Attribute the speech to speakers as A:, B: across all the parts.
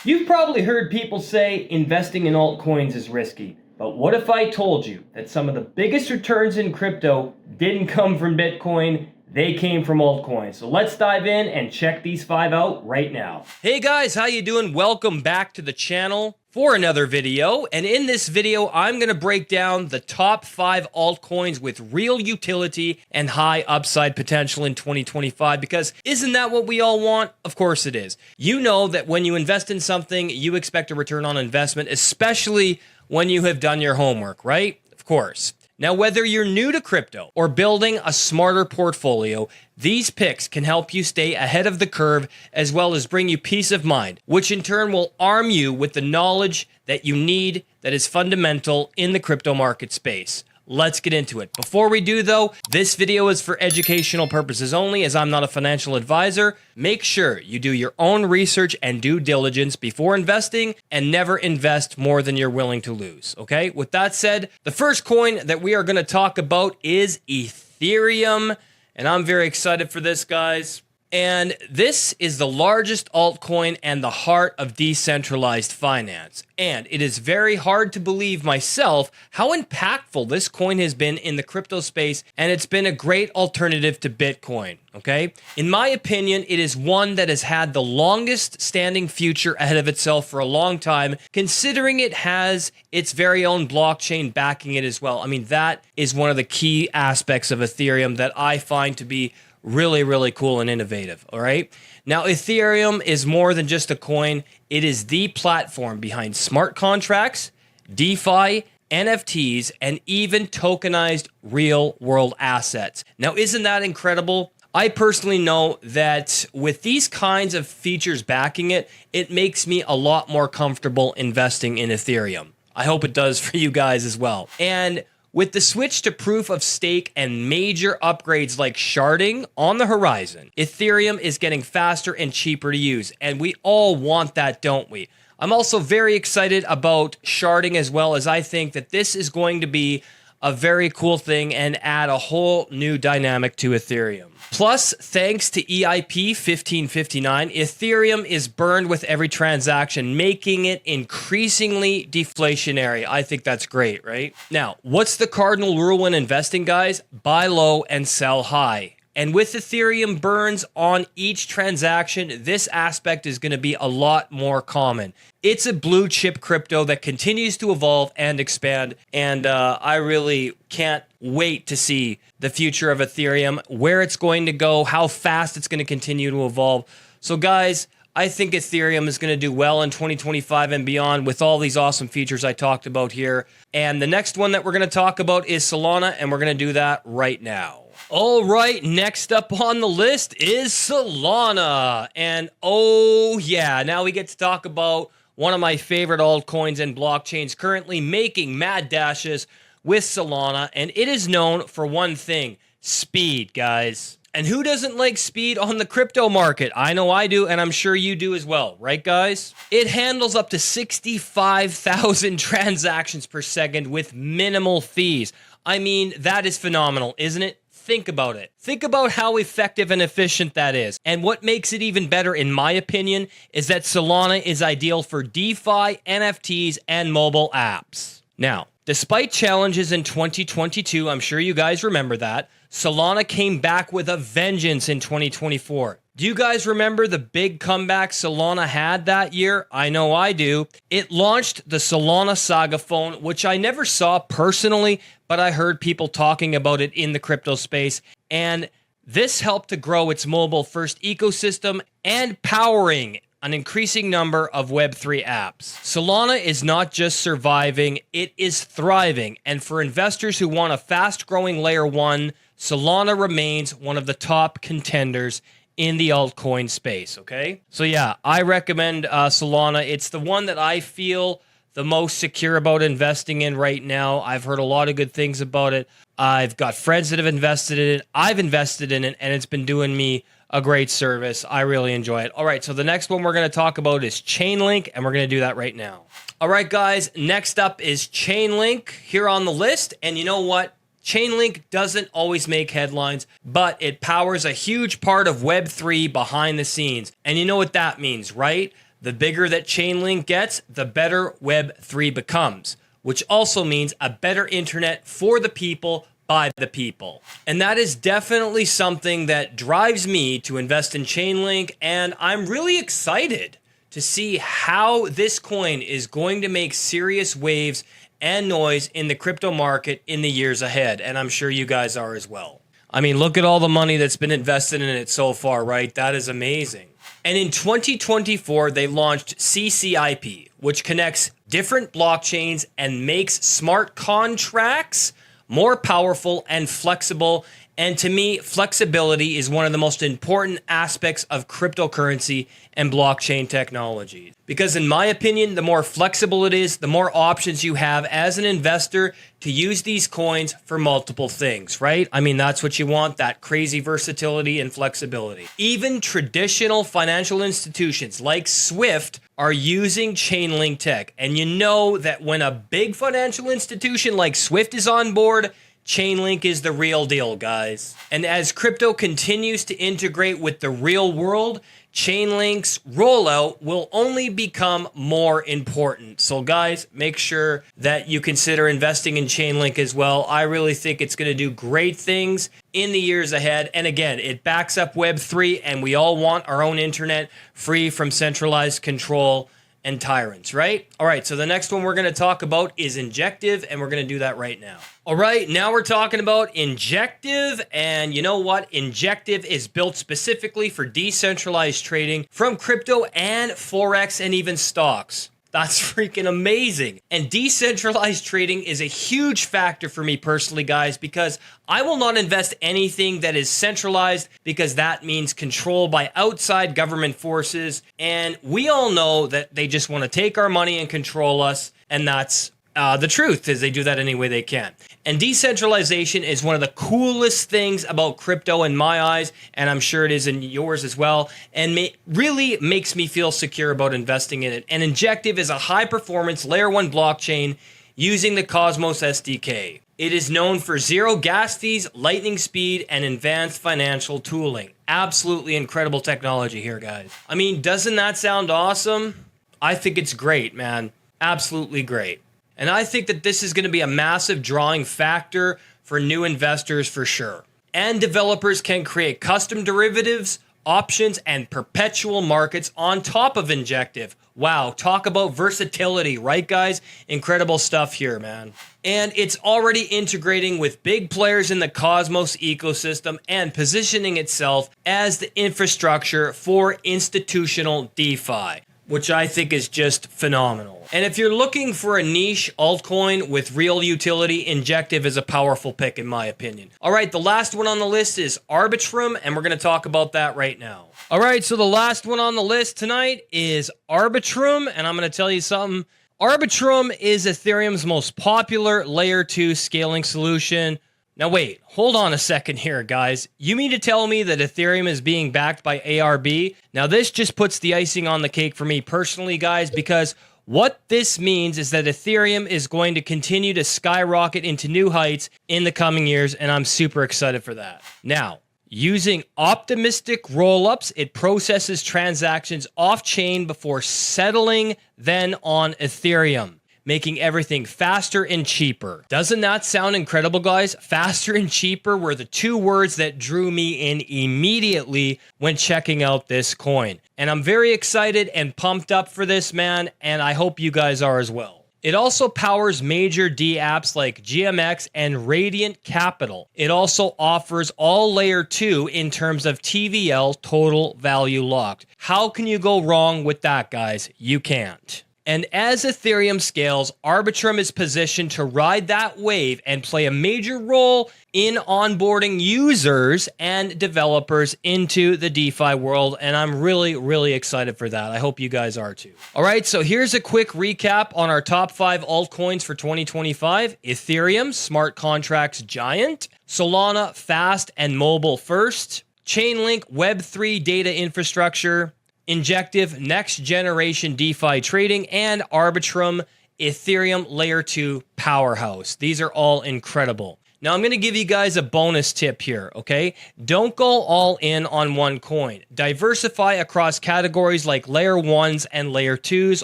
A: You've probably heard people say investing in altcoins is risky, but what if I told you that some of the biggest returns in crypto didn't come from Bitcoin, they came from altcoins? So let's dive in and check these 5 out right now. Hey guys, how you doing? Welcome back to the channel for another video. And in this video, I'm going to break down the top 5 altcoins with real utility and high upside potential in 2025, because isn't that what we all want? Of course it is. You know that when you invest in something, you expect a return on investment, especially when you have done your homework, right? Of course. Now, whether you're new to crypto or building a smarter portfolio, these picks can help you stay ahead of the curve as well as bring you peace of mind, which in turn will arm you with the knowledge that you need that is fundamental in the crypto market space. Let's get into it. Before we do though, this video is for educational purposes only, as I'm not a financial advisor. Make sure you do your own research and due diligence before investing, and never invest more than you're willing to lose, okay? With that said, the first coin that we are going to talk about is Ethereum, and I'm very excited for this, guys. And this is the largest altcoin and the heart of decentralized finance. And it is very hard to believe myself how impactful this coin has been in the crypto space, and it's been a great alternative to Bitcoin, okay? In my opinion, it is one that has had the longest standing future ahead of itself for a long time, considering it has its very own blockchain backing it as well. I mean, that is one of the key aspects of Ethereum that I find to be really cool and innovative, all right? Now, Ethereum is more than just a coin. It is the platform behind smart contracts, DeFi, NFTs, and even tokenized real-world assets. Now, isn't that incredible? I personally know that with these kinds of features backing it, it makes me a lot more comfortable investing in Ethereum. I hope it does for you guys as well. And with the switch to proof of stake and major upgrades like sharding on the horizon, Ethereum is getting faster and cheaper to use, and we all want that, don't we? I'm also very excited about sharding as well, as I think that this is going to be a very cool thing and add a whole new dynamic to Ethereum. Plus, thanks to EIP 1559, Ethereum is burned with every transaction, making it increasingly deflationary. I think that's great, right? Now, what's the cardinal rule when investing, guys? Buy low and sell high. And with Ethereum burns on each transaction, this aspect is going to be a lot more common. It's a blue chip crypto that continues to evolve and expand, and I really can't wait to see the future of Ethereum, where it's going to go, how fast it's going to continue to evolve. So guys, I think Ethereum is going to do well in 2025 and beyond with all these awesome features I talked about here. And the next one that we're going to talk about is Solana, and we're going to do that right now. All right, next up on the list is Solana. And oh yeah, now we get to talk about one of my favorite altcoins and blockchains currently making mad dashes with Solana. And it is known for one thing: speed, guys. And who doesn't like speed on the crypto market? I know I do, and I'm sure you do as well, right guys? It handles up to 65,000 transactions per second with minimal fees. I mean, that is phenomenal, isn't it? Think about it. Think about how effective and efficient that is. And what makes it even better, in my opinion, is that Solana is ideal for DeFi, NFTs, and mobile apps. Now, despite challenges in 2022, I'm sure you guys remember that, Solana came back with a vengeance in 2024. Do you guys remember the big comeback Solana had that year? I know I do. It launched the Solana Saga phone, which I never saw personally, but I heard people talking about it in the crypto space. And this helped to grow its mobile-first ecosystem and powering an increasing number of Web3 apps. Solana is not just surviving, it is thriving. And for investors who want a fast-growing layer 1, Solana remains one of the top contenders in the altcoin space, okay? So yeah, I recommend Solana. It's the one that I feel the most secure about investing in right now. I've heard a lot of good things about it. I've got friends that have invested in it. I've invested in it, and it's been doing me a great service. I really enjoy it. All right, so the next one we're going to talk about is Chainlink, and we're going to do that right now. All right, guys, next up is Chainlink here on the list, and you know what? Chainlink doesn't always make headlines, but it powers a huge part of Web3 behind the scenes. And you know what that means, right? The bigger that Chainlink gets, the better Web3 becomes, which also means a better internet for the people by the people. And that is definitely something that drives me to invest in Chainlink, and I'm really excited to see how this coin is going to make serious waves and noise in the crypto market in the years ahead, and I'm sure you guys are as well. I mean, look at all the money that's been invested in it so far, right? That is amazing. And in 2024, they launched CCIP, which connects different blockchains and makes smart contracts more powerful and flexible. And to me, flexibility is one of the most important aspects of cryptocurrency and blockchain technology. Because in my opinion, the more flexible it is, the more options you have as an investor to use these coins for multiple things, right? I mean, that's what you want, that crazy versatility and flexibility. Even traditional financial institutions like Swift are using Chainlink tech. And you know that when a big financial institution like Swift is on board, Chainlink is the real deal, guys. And as crypto continues to integrate with the real world, Chainlink's rollout will only become more important. So guys, make sure that you consider investing in Chainlink as well. I really think it's going to do great things in the years ahead. And again, it backs up Web3, and we all want our own internet free from centralized control and tyrants, right? All right, so the next one we're going to talk about is Injective, and we're going to do that right now. All right, now we're talking about Injective, and you know what? Injective is built specifically for decentralized trading from crypto and Forex and even stocks. That's freaking amazing. And decentralized trading is a huge factor for me personally, guys, because I will not invest anything that is centralized, because that means control by outside government forces. And we all know that they just want to take our money and control us. And that's the truth, is they do that any way they can. And decentralization is one of the coolest things about crypto in my eyes, and I'm sure it is in yours as well, and really makes me feel secure about investing in it. And Injective is a high-performance Layer 1 blockchain using the Cosmos SDK. It is known for zero gas fees, lightning speed, and advanced financial tooling. Absolutely incredible technology here, guys. I mean, doesn't that sound awesome? I think it's great, man. Absolutely great. And I think that this is going to be a massive drawing factor for new investors for sure. And developers can create custom derivatives, options, and perpetual markets on top of Injective. Wow, talk about versatility, right, guys? Incredible stuff here, man. And it's already integrating with big players in the Cosmos ecosystem and positioning itself as the infrastructure for institutional DeFi, which I think is just phenomenal. And if you're looking for a niche altcoin with real utility, Injective is a powerful pick in my opinion. All right, the last one on the list is Arbitrum, and we're going to talk about that right now. All right, so the last one on the list tonight is Arbitrum, and I'm going to tell you something. Arbitrum is Ethereum's most popular Layer 2 scaling solution. Now wait, hold on a second here, guys. You mean to tell me that Ethereum is being backed by ARB? Now this just puts the icing on the cake for me personally, guys, because what this means is that Ethereum is going to continue to skyrocket into new heights in the coming years, and I'm super excited for that. Now, using optimistic rollups, it processes transactions off-chain before settling then on Ethereum, making everything faster and cheaper. Doesn't that sound incredible, guys? Faster and cheaper were the two words that drew me in immediately when checking out this coin. And I'm very excited and pumped up for this, man, and I hope you guys are as well. It also powers major dApps like GMX and Radiant Capital. It also offers all Layer 2 in terms of TVL, total value locked. How can you go wrong with that, guys? You can't. And as Ethereum scales, Arbitrum is positioned to ride that wave and play a major role in onboarding users and developers into the DeFi world. And I'm really, really excited for that. I hope you guys are too. All right, so here's a quick recap on our top 5 altcoins for 2025. Ethereum, smart contracts giant. Solana, fast and mobile first. Chainlink, Web3 data infrastructure. Injective, next generation DeFi trading, and Arbitrum, Ethereum Layer 2 powerhouse. These are all incredible. Now, I'm going to give you guys a bonus tip here, okay? Don't go all in on one coin. Diversify across categories like layer 1s and layer 2s,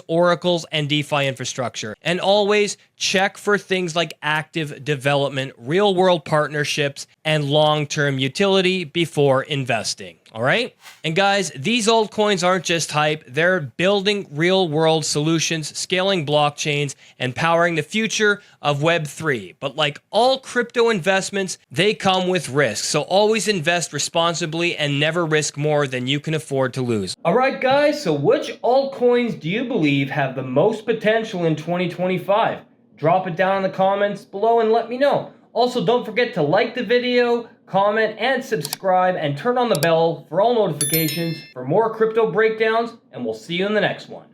A: oracles, and DeFi infrastructure. And always check for things like active development, real-world partnerships, and long-term utility before investing. All right? And guys, these altcoins aren't just hype. They're building real-world solutions, scaling blockchains, and powering the future of Web3. But like all crypto investments, they come with risks. So always invest responsibly and never risk more than you can afford to lose. All right, guys, so which altcoins do you believe have the most potential in 2025? Drop it down in the comments below and let me know. Also, don't forget to like the video, comment, and subscribe, and turn on the bell for all notifications for more crypto breakdowns, and we'll see you in the next one.